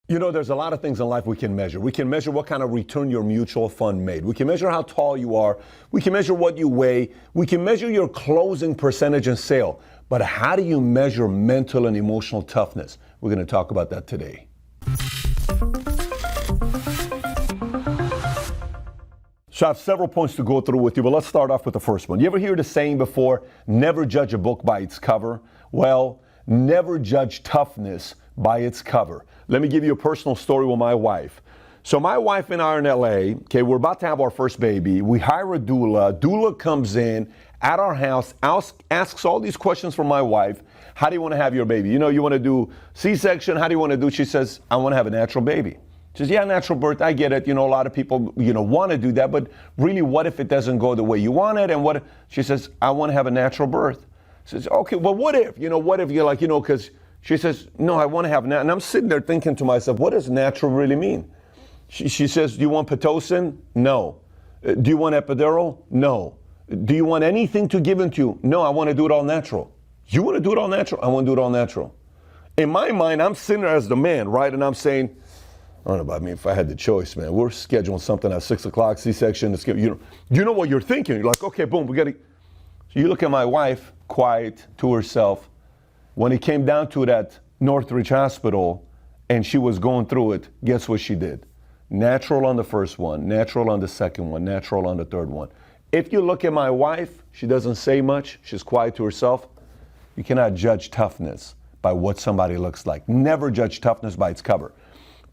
You know, there's a lot of things in life we can measure. We can measure what kind of return your mutual fund made. We can measure how tall you are. We can measure what you weigh. We can measure your closing percentage in sale. But how do you measure mental and emotional toughness? We're going to talk about that today. So I have several points to go through with you, but let's start off with the first one. You ever hear the saying before, never judge a book by its cover? Well, never judge toughness by its cover. Let me give you a personal story with my wife. So my wife and I are in LA. Okay, we're about to have our first baby. We hire a doula. Doula comes in at our house, asks all these questions from my wife. How do you want to have your baby? You know, you want to do C-section? How do you want to do? She says, I want to have a natural baby. She says, yeah, natural birth, I get it. You know, a lot of people, want to do that, but really, what if it doesn't go the way you want it? And what if, she says, I want to have a natural birth. She says, okay, well, what if? What if you're like, because she says, no, I want to have, and I'm sitting there thinking to myself, what does natural really mean? She says, do you want Pitocin? No. Do you want epidural? No. Do you want anything to give into you? No, I want to do it all natural. You want to do it all natural? I want to do it all natural. In my mind, I'm sitting there as the man, right? And I'm saying, I don't know about me, if I had the choice, man, we're scheduling something at 6 o'clock, C-section, you know what you're thinking. You're like, okay, boom, we got to. So you look at my wife, quiet to herself. When it came down to it at Northridge Hospital and she was going through it, guess what she did? Natural on the first one, natural on the second one, natural on the third one. If you look at my wife, she doesn't say much, she's quiet to herself. You cannot judge toughness by what somebody looks like. Never judge toughness by its cover.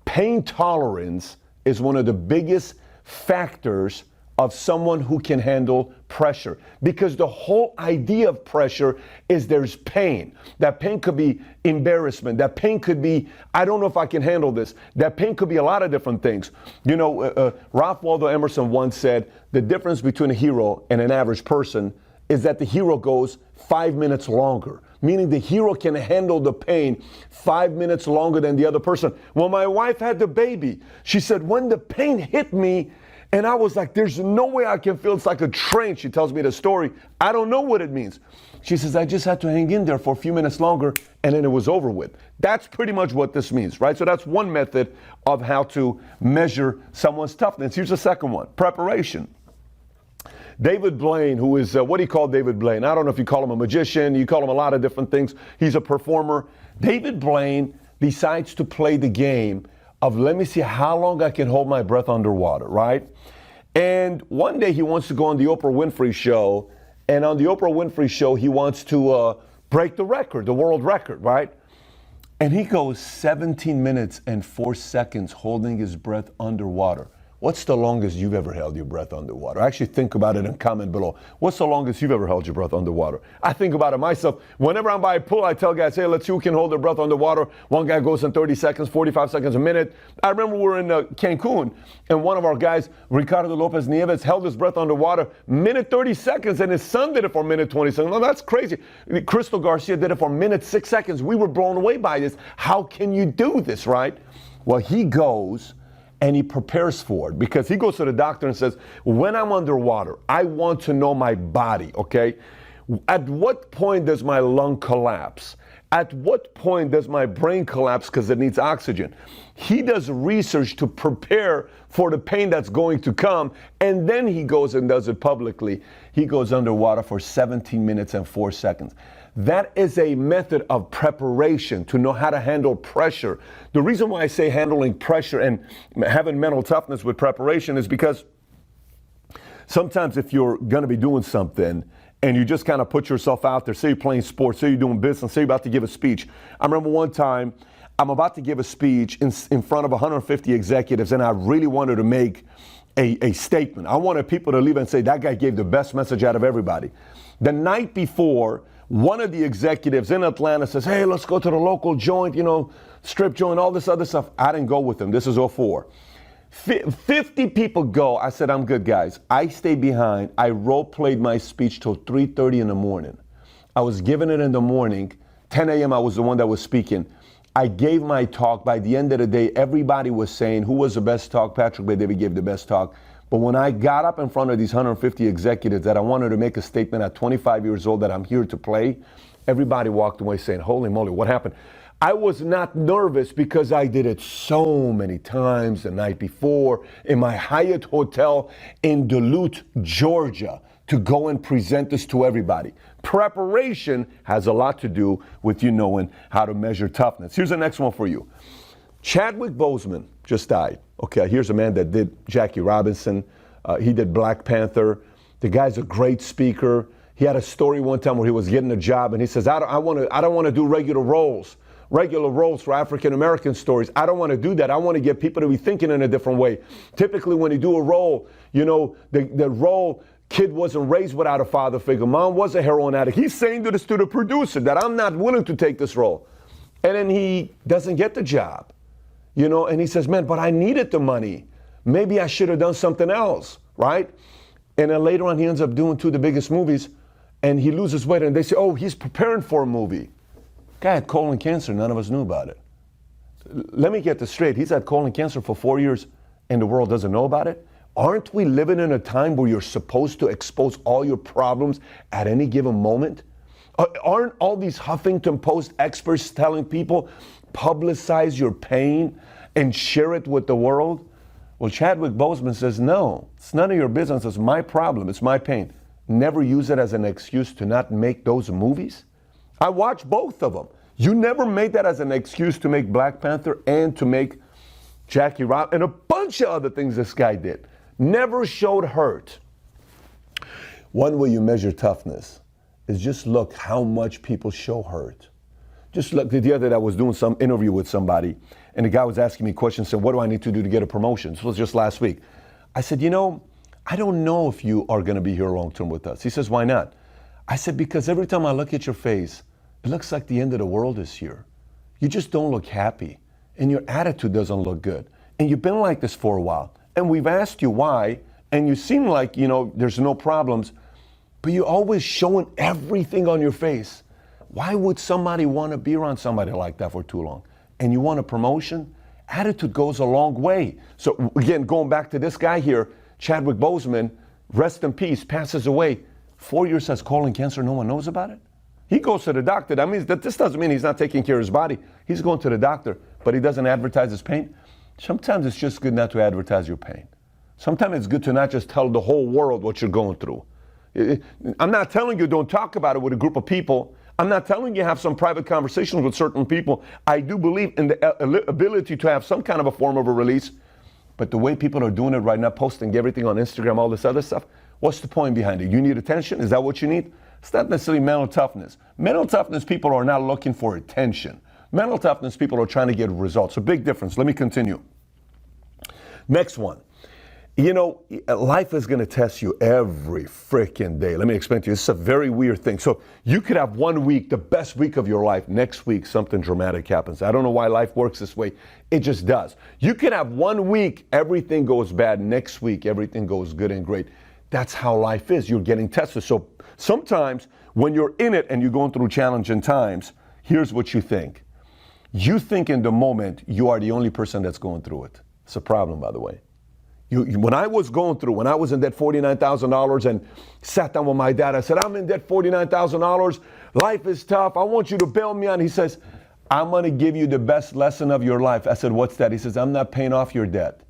Pain tolerance is one of the biggest factors of someone who can handle pressure, because the whole idea of pressure is there's pain. That pain could be embarrassment. That pain could be, I don't know if I can handle this. That pain could be a lot of different things. Ralph Waldo Emerson once said, the difference between a hero and an average person is that the hero goes 5 minutes longer, meaning the hero can handle the pain 5 minutes longer than the other person. When my wife had the baby, she said, when the pain hit me, and I was like, there's no way I can feel. It's like a train. She tells me the story. I don't know what it means. She says, I just had to hang in there for a few minutes longer, and then it was over with. That's pretty much what this means, right? So that's one method of how to measure someone's toughness. Here's the second one, preparation. David Blaine, who is, what do you call David Blaine? I don't know if you call him a magician. You call him a lot of different things. He's a performer. David Blaine decides to play the game of, let me see how long I can hold my breath underwater, right? And one day he wants to go on the Oprah Winfrey show, and on the Oprah Winfrey show, he wants to break the record, the world record, right? And he goes 17 minutes and 4 seconds holding his breath underwater. What's the longest you've ever held your breath underwater? Actually think about it and comment below. What's the longest you've ever held your breath underwater? I think about it myself. Whenever I'm by a pool, I tell guys, hey, let's see who can hold their breath underwater. One guy goes in 30 seconds, 45 seconds, a minute. I remember we were in Cancun, and one of our guys, Ricardo Lopez Nieves, held his breath underwater, minute 30 seconds, and his son did it for minute 20 seconds. No, that's crazy. Crystal Garcia did it for minute 6 seconds. We were blown away by this. How can you do this, right? Well, he goes and he prepares for it, because he goes to the doctor and says, when I'm underwater, I want to know my body, okay? At what point does my lung collapse? At what point does my brain collapse because it needs oxygen? He does research to prepare for the pain that's going to come, and then he goes and does it publicly. He goes underwater for 17 minutes and 4 seconds. That is a method of preparation to know how to handle pressure. The reason why I say handling pressure and having mental toughness with preparation is because sometimes if you're going to be doing something and you just kind of put yourself out there, say you're playing sports, say you're doing business, say you're about to give a speech. I remember one time I'm about to give a speech in front of 150 executives, and I really wanted to make a statement. I wanted people to leave and say, that guy gave the best message out of everybody. The night before, one of the executives in Atlanta says, hey, let's go to the local joint, strip joint, all this other stuff. I didn't go with him. This is '04. 50 people go. I said, I'm good, guys. I stayed behind. I role-played my speech till 3:30 in the morning. I was giving it in the morning. 10 a.m. I was the one that was speaking. I gave my talk. By the end of the day, everybody was saying, who was the best talk? Patrick Bet-David gave the best talk. But when I got up in front of these 150 executives that I wanted to make a statement at 25 years old that I'm here to play, Everybody walked away saying, holy moly, what happened? I was not nervous because I did it so many times the night before in my Hyatt Hotel in Duluth, Georgia, to go and present this to everybody. Preparation has a lot to do with you knowing how to measure toughness. Here's the next one for you. Chadwick Boseman just died. Okay, here's a man that did Jackie Robinson. He did Black Panther. The guy's a great speaker. He had a story one time where he was getting a job and he says, I don't want to do regular roles for African American stories. I don't want to do that. I want to get people to be thinking in a different way. Typically when you do a role, you know, the role, kid wasn't raised without a father figure. Mom was a heroin addict. He's saying to the producer that I'm not willing to take this role. And then he doesn't get the job, you know, and he says, man, but I needed the money. Maybe I should have done something else, right? And then later on, he ends up doing two of the biggest movies, and he loses weight, and they say, oh, he's preparing for a movie. Guy had colon cancer, none of us knew about it. Let me get this straight. He's had colon cancer for 4 years, and the world doesn't know about it? Aren't we living in a time where you're supposed to expose all your problems at any given moment? Aren't all these Huffington Post experts telling people, publicize your pain and share it with the world? Well, Chadwick Boseman says, no, it's none of your business. It's my problem. It's my pain. Never use it as an excuse to not make those movies. I watched both of them. You never made that as an excuse to make Black Panther and to make Jackie Robinson and a bunch of other things this guy did. Never showed hurt. One way you measure toughness is just look how much people show hurt. Just look, the other day I was doing some interview with somebody, and the guy was asking me questions, said, what do I need to do to get a promotion? This was just last week. I said, you know, I don't know if you are going to be here long term with us. He says, why not? I said, because every time I look at your face, it looks like the end of the world is here. You just don't look happy, and your attitude doesn't look good. And you've been like this for a while. And we've asked you why, and you seem like, you know, there's no problems, but you're always showing everything on your face. Why would somebody want to be around somebody like that for too long? And you want a promotion? Attitude goes a long way. So again, going back to this guy here, Chadwick Boseman, rest in peace, passes away. 4 years has colon cancer, no one knows about it? He goes to the doctor. That means that this doesn't mean he's not taking care of his body. He's going to the doctor, but he doesn't advertise his pain. Sometimes it's just good not to advertise your pain. Sometimes it's good to not just tell the whole world what you're going through. I'm not telling you don't talk about it with a group of people. I'm not telling you have some private conversations with certain people. I do believe in the ability to have some kind of a form of a release. But the way people are doing it right now, posting everything on Instagram, all this other stuff, what's the point behind it? You need attention? Is that what you need? It's not necessarily mental toughness. Mental toughness people are not looking for attention. Mental toughness people are trying to get results. A big difference. Let me continue. Next one. You know, life is going to test you every freaking day. Let me explain to you. It's a very weird thing. So you could have 1 week, the best week of your life. Next week, something dramatic happens. I don't know why life works this way. It just does. You could have 1 week, everything goes bad. Next week, everything goes good and great. That's how life is. You're getting tested. So sometimes when you're in it and you're going through challenging times, here's what you think. You think in the moment you are the only person that's going through it. It's a problem, by the way. When I was going through, when I was in debt $49,000 and sat down with my dad, I said, I'm in debt $49,000. Life is tough. I want you to bail me out. He says, I'm going to give you the best lesson of your life. I said, what's that? He says, I'm not paying off your debt.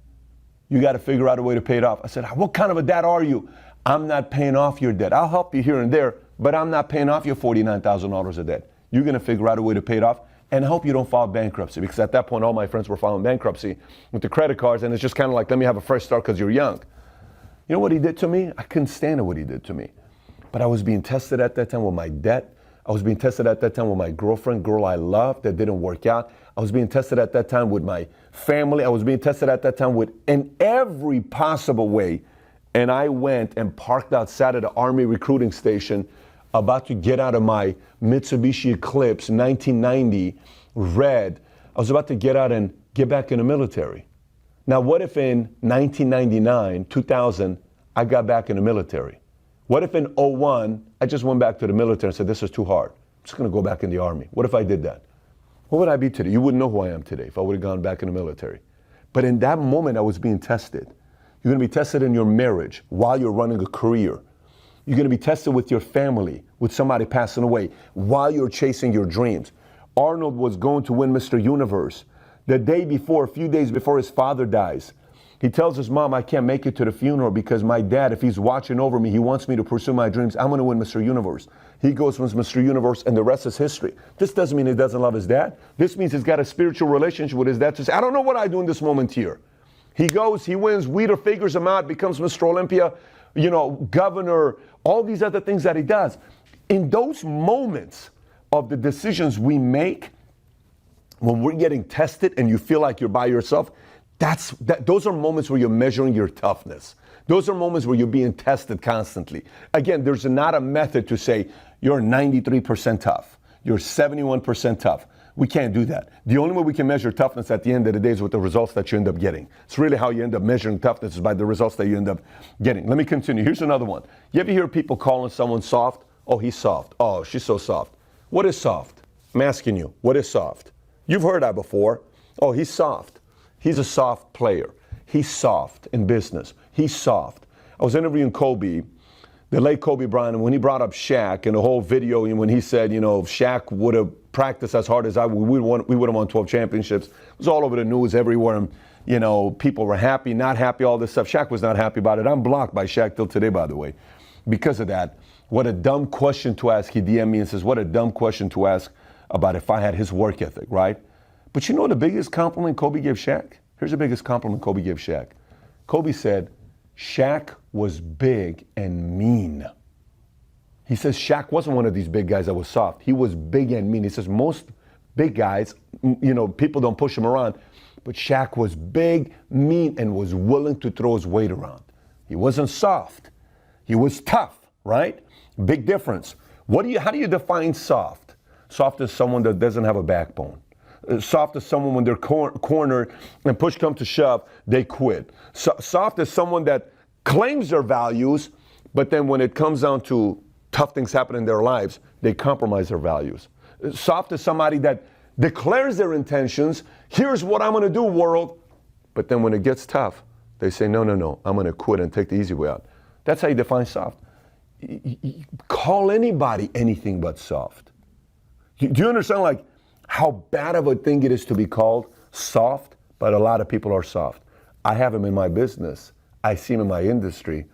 You got to figure out a way to pay it off. I said, what kind of a dad are you? I'm not paying off your debt. I'll help you here and there, but I'm not paying off your $49,000 of debt. You're going to figure out a way to pay it off. And I hope you don't file bankruptcy, because at that point, all my friends were filing bankruptcy with the credit cards, and it's just kind of like, let me have a fresh start because you're young. You know what he did to me? I couldn't stand it, what he did to me. But I was being tested at that time with my debt. I was being tested at that time with my girlfriend, girl I loved, that didn't work out. I was being tested at that time with my family. I was being tested at that time in every possible way. And I went and parked outside of the Army recruiting station, about to get out of my Mitsubishi Eclipse 1990 red. I was about to get out and get back in the military. Now, what if in 1999, 2000, I got back in the military? What if in 01, I just went back to the military and said, this is too hard. I'm just going to go back in the Army. What if I did that? What would I be today? You wouldn't know who I am today if I would have gone back in the military. But in that moment, I was being tested. You're going to be tested in your marriage while you're running a career. You're going to be tested with your family, with somebody passing away while you're chasing your dreams. Arnold was going to win Mr. Universe. The day before, a few days before his father dies, he tells his mom, I can't make it to the funeral because my dad, if he's watching over me, he wants me to pursue my dreams. I'm going to win Mr. Universe. He goes, wins Mr. Universe, and the rest is history. This doesn't mean he doesn't love his dad. This means he's got a spiritual relationship with his dad to say, I don't know what I do in this moment here. He goes, he wins, Weeder figures him out, becomes Mr. Olympia, governor, all these other things that he does. In those moments of the decisions we make, when we're getting tested and you feel like you're by yourself, those are moments where you're measuring your toughness. Those are moments where you're being tested constantly. Again, there's not a method to say you're 93% tough, you're 71% tough. We can't do that. The only way we can measure toughness at the end of the day is with the results that you end up getting. It's really how you end up measuring toughness, is by the results that you end up getting. Let me continue. Here's another one. You ever hear people calling someone soft? Oh, he's soft. Oh, she's so soft. What is soft? I'm asking you, what is soft? You've heard that before. Oh, he's soft. He's a soft player. He's soft in business. He's soft. I was interviewing Kobe, the late Kobe Bryant, and when he brought up Shaq in the whole video, and when he said, if Shaq would have practiced as hard as I would, we would have won 12 championships. It was all over the news everywhere. And, people were happy, not happy, all this stuff. Shaq was not happy about it. I'm blocked by Shaq till today, by the way, because of that. What a dumb question to ask. He DM'd me and says, what a dumb question to ask about if I had his work ethic, right? But the biggest compliment Kobe gave Shaq? Here's the biggest compliment Kobe gave Shaq. Kobe said, Shaq was big and mean. He says Shaq wasn't one of these big guys that was soft. He was big and mean. He says most big guys, people don't push him around. But Shaq was big, mean, and was willing to throw his weight around. He wasn't soft. He was tough, right? Big difference. How do you define soft? Soft is someone that doesn't have a backbone. Soft is someone when they're cornered and push comes to shove, they quit. Soft is someone that claims their values, but then when it comes down to tough things happen in their lives, they compromise their values. Soft is somebody that declares their intentions. Here's what I'm going to do, world. But then when it gets tough, they say, no, I'm going to quit and take the easy way out. That's how you define soft. Call anybody anything but soft. Do you understand, how bad of a thing it is to be called soft? But a lot of people are soft. I have them in my business. I see them in my industry.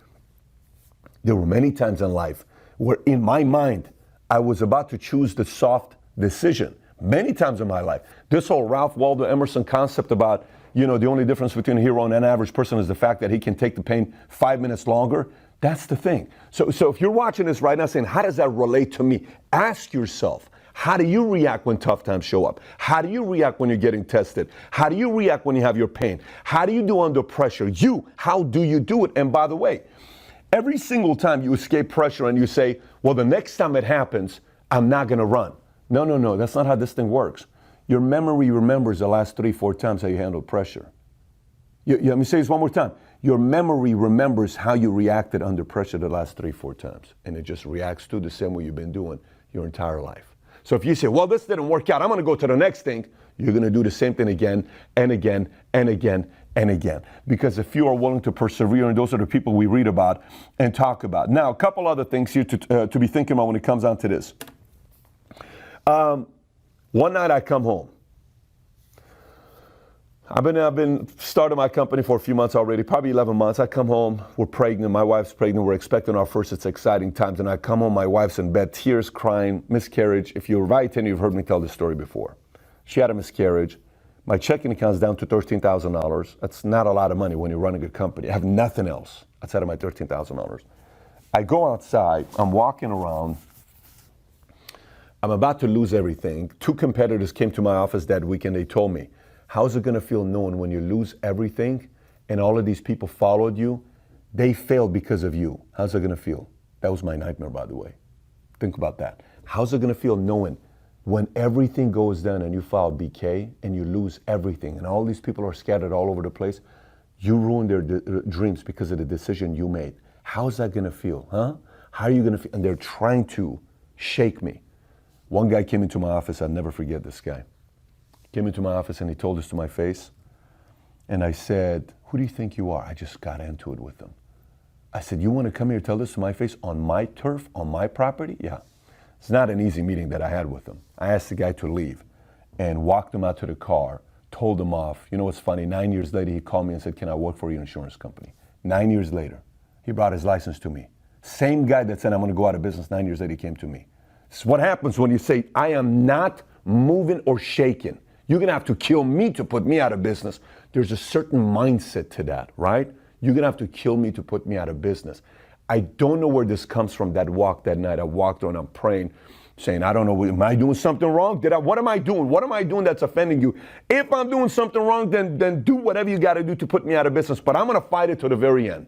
There were many times in life where in my mind, I was about to choose the soft decision. Many times in my life. This whole Ralph Waldo Emerson concept about, the only difference between a hero and an average person is the fact that he can take the pain 5 minutes longer. That's the thing. So if you're watching this right now saying, how does that relate to me? Ask yourself, how do you react when tough times show up? How do you react when you're getting tested? How do you react when you have your pain? How do you do under pressure? How do you do it? And by the way, every single time you escape pressure and you say, well, the next time it happens, I'm not going to run. No, that's not how this thing works. Your memory remembers the last 3-4 times how you handled pressure. Let me say this one more time. Your memory remembers how you reacted under pressure the last 3-4 times. And it just reacts to the same way you've been doing your entire life. So if you say, well, this didn't work out, I'm going to go to the next thing, you're going to do the same thing again and again and again and again. Because if you are willing to persevere, and those are the people we read about and talk about. Now, a couple other things here to be thinking about when it comes down to this. One night I come home. I've been starting my company for a few months already, probably 11 months. I come home, we're pregnant, my wife's pregnant, we're expecting our first. It's exciting times. And I come home, my wife's in bed, tears, crying, miscarriage. If you're right, and you've heard me tell this story before. She had a miscarriage. My checking account's down to $13,000. That's not a lot of money when you're running a company. I have nothing else outside of my $13,000. I go outside, I'm walking around. I'm about to lose everything. 2 competitors came to my office that weekend. They told me, how's it going to feel knowing when you lose everything and all of these people followed you? They failed because of you. How's it going to feel? That was my nightmare, by the way. Think about that. How's it going to feel knowing when everything goes down and you file BK and you lose everything and all these people are scattered all over the place? You ruined their dreams because of the decision you made. How's that going to feel, huh? How are you going to feel? And they're trying to shake me. One guy came into my office. I'll never forget this guy. Came into my office and he told this to my face. And I said, who do you think you are? I just got into it with him. I said, you want to come here and tell this to my face on my turf, on my property? Yeah. It's not an easy meeting that I had with him. I asked the guy to leave and walked him out to the car, told him off. You know what's funny? 9 years later, he called me and said, can I work for your insurance company? 9 years later, he brought his license to me. Same guy that said, I'm going to go out of business, 9 years later, he came to me. This is what happens when you say, I am not moving or shaking. You're going to have to kill me to put me out of business. There's a certain mindset to that, right? You're going to have to kill me to put me out of business. I don't know where this comes from, that walk that night. I walked on, I'm praying, saying, I don't know, am I doing something wrong? What am I doing? What am I doing that's offending you? If I'm doing something wrong, then do whatever you got to do to put me out of business. But I'm going to fight it to the very end.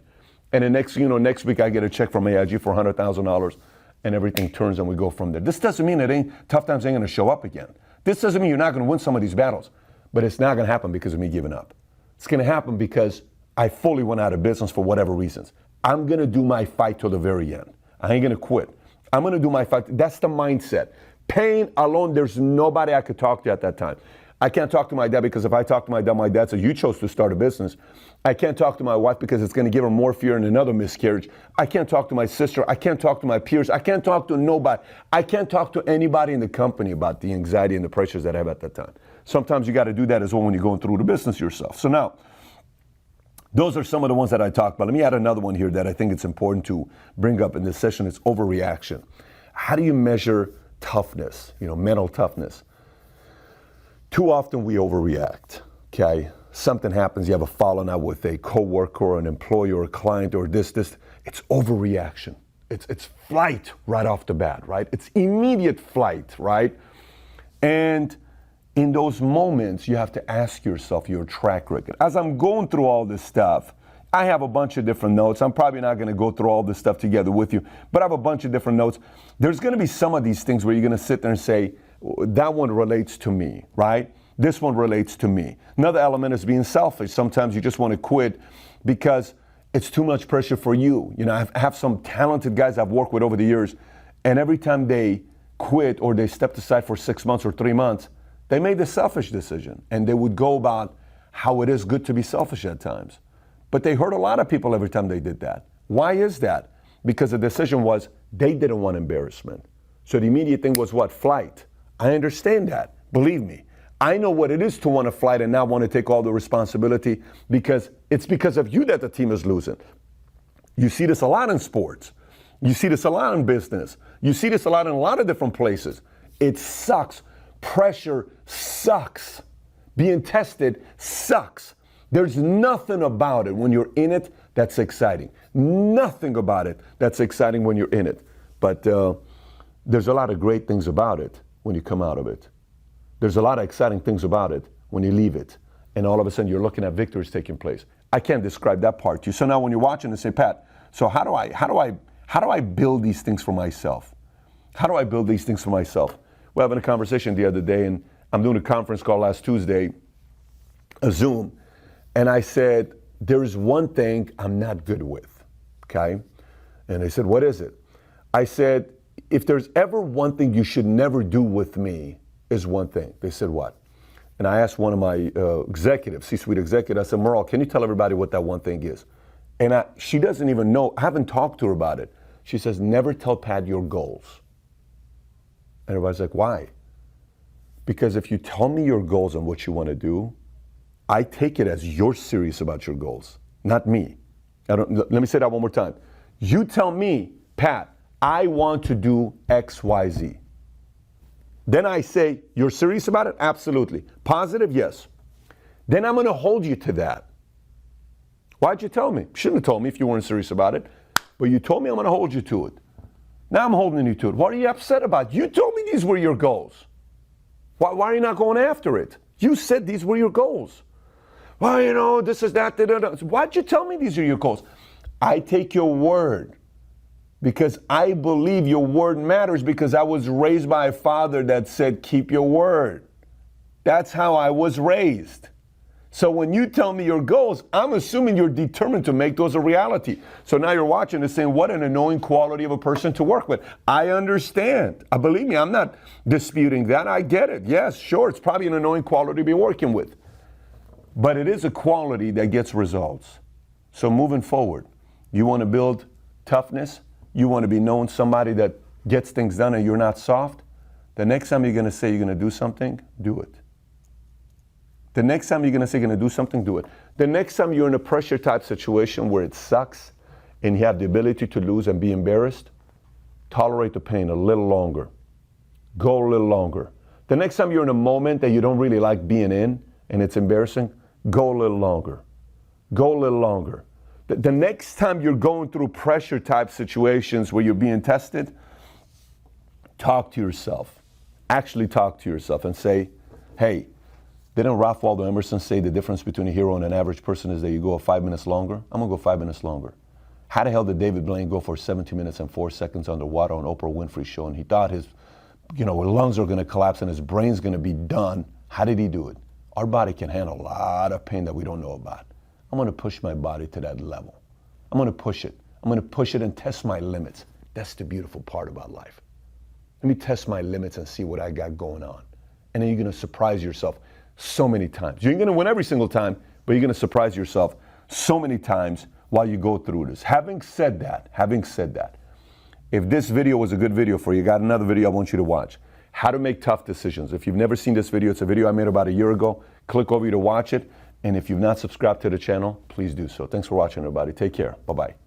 And then next week I get a check from AIG for $100,000 and everything turns and we go from there. This doesn't mean tough times ain't going to show up again. This doesn't mean you're not going to win some of these battles, but it's not going to happen because of me giving up. It's going to happen because I fully went out of business for whatever reasons. I'm going to do my fight till the very end. I ain't going to quit. I'm going to do my fight. That's the mindset. Pain alone, there's nobody I could talk to at that time. I can't talk to my dad because if I talk to my dad says, you chose to start a business. I can't talk to my wife because it's going to give her more fear and another miscarriage. I can't talk to my sister. I can't talk to my peers. I can't talk to nobody. I can't talk to anybody in the company about the anxiety and the pressures that I have at that time. Sometimes you got to do that as well when you're going through the business yourself. So now, those are some of the ones that I talked about. Let me add another one here that I think it's important to bring up in this session. It's overreaction. How do you measure toughness, mental toughness? Too often we overreact, okay? Something happens, you have a falling out with a coworker or an employee or a client or this. It's overreaction. It's flight right off the bat, right? It's immediate flight, right? And in those moments, you have to ask yourself your track record. As I'm going through all this stuff, I have a bunch of different notes. I'm probably not going to go through all this stuff together with you, but I have a bunch of different notes. There's going to be some of these things where you're going to sit there and say, that one relates to me, right? This one relates to me. Another element is being selfish. Sometimes you just want to quit because it's too much pressure for you. I have some talented guys I've worked with over the years, and every time they quit or they stepped aside for 6 months or 3 months, they made the selfish decision, and they would go about how it is good to be selfish at times. But they hurt a lot of people every time they did that. Why is that? Because the decision was they didn't want embarrassment. So the immediate thing was what? Flight. I understand that. Believe me. I know what it is to want to fight and not want to take all the responsibility because it's because of you that the team is losing. You see this a lot in sports. You see this a lot in business. You see this a lot in a lot of different places. It sucks. Pressure sucks. Being tested sucks. There's nothing about it when you're in it that's exciting. Nothing about it that's exciting when you're in it. But there's a lot of great things about it when you come out of it. There's a lot of exciting things about it when you leave it. And all of a sudden you're looking at victories taking place. I can't describe that part to you. So now when you're watching and say, Pat, so how do I build these things for myself? How do I build these things for myself? We're having a conversation the other day, and I'm doing a conference call last Tuesday, a Zoom, and I said, there is one thing I'm not good with, okay? And they said, what is it? I said, if there's ever one thing you should never do with me, is one thing. They said, what? And I asked one of my executives, C-suite executive, I said, Merle, can you tell everybody what that one thing is? And she doesn't even know. I haven't talked to her about it. She says, never tell Pat your goals. And everybody's like, why? Because if you tell me your goals and what you want to do, I take it as you're serious about your goals, not me. Let me say that one more time. You tell me, Pat, I want to do X, Y, Z. Then I say, you're serious about it? Absolutely. Positive? Yes. Then I'm going to hold you to that. Why'd you tell me? You shouldn't have told me if you weren't serious about it. But you told me I'm going to hold you to it. Now I'm holding you to it. What are you upset about? You told me these were your goals. Why are you not going after it? You said these were your goals. Well, this is that. Why'd you tell me these are your goals? I take your word. Because I believe your word matters because I was raised by a father that said, keep your word. That's how I was raised. So when you tell me your goals, I'm assuming you're determined to make those a reality. So now you're watching and saying, what an annoying quality of a person to work with. I understand. Believe me, I'm not disputing that. I get it. Yes, sure, it's probably an annoying quality to be working with. But it is a quality that gets results. So moving forward, you want to build toughness? You want to be known somebody that gets things done and you're not soft, the next time you're going to say you're going to do something, do it. The next time you're going to say you're going to do something, do it. The next time you're in a pressure type situation where it sucks and you have the ability to lose and be embarrassed, tolerate the pain a little longer. Go a little longer. The next time you're in a moment that you don't really like being in and it's embarrassing, go a little longer. Go a little longer. The next time you're going through pressure type situations where you're being tested, talk to yourself. Actually talk to yourself and say, hey, didn't Ralph Waldo Emerson say the difference between a hero and an average person is that you go 5 minutes longer? I'm going to go 5 minutes longer. How the hell did David Blaine go for 17 minutes and 4 seconds underwater on Oprah Winfrey's show? And he thought his lungs are going to collapse and his brain's going to be done. How did he do it? Our body can handle a lot of pain that we don't know about. I'm going to push my body to that level. I'm going to push it. I'm going to push it and test my limits. That's the beautiful part about life. Let me test my limits and see what I got going on. And then you're going to surprise yourself so many times. You ain't going to win every single time, but you're going to surprise yourself so many times while you go through this. Having said that, if this video was a good video for you, got another video I want you to watch. How to make tough decisions. If you've never seen this video, it's a video I made about a year ago. Click over here to watch it. And if you've not subscribed to the channel, please do so. Thanks for watching, everybody. Take care. Bye-bye.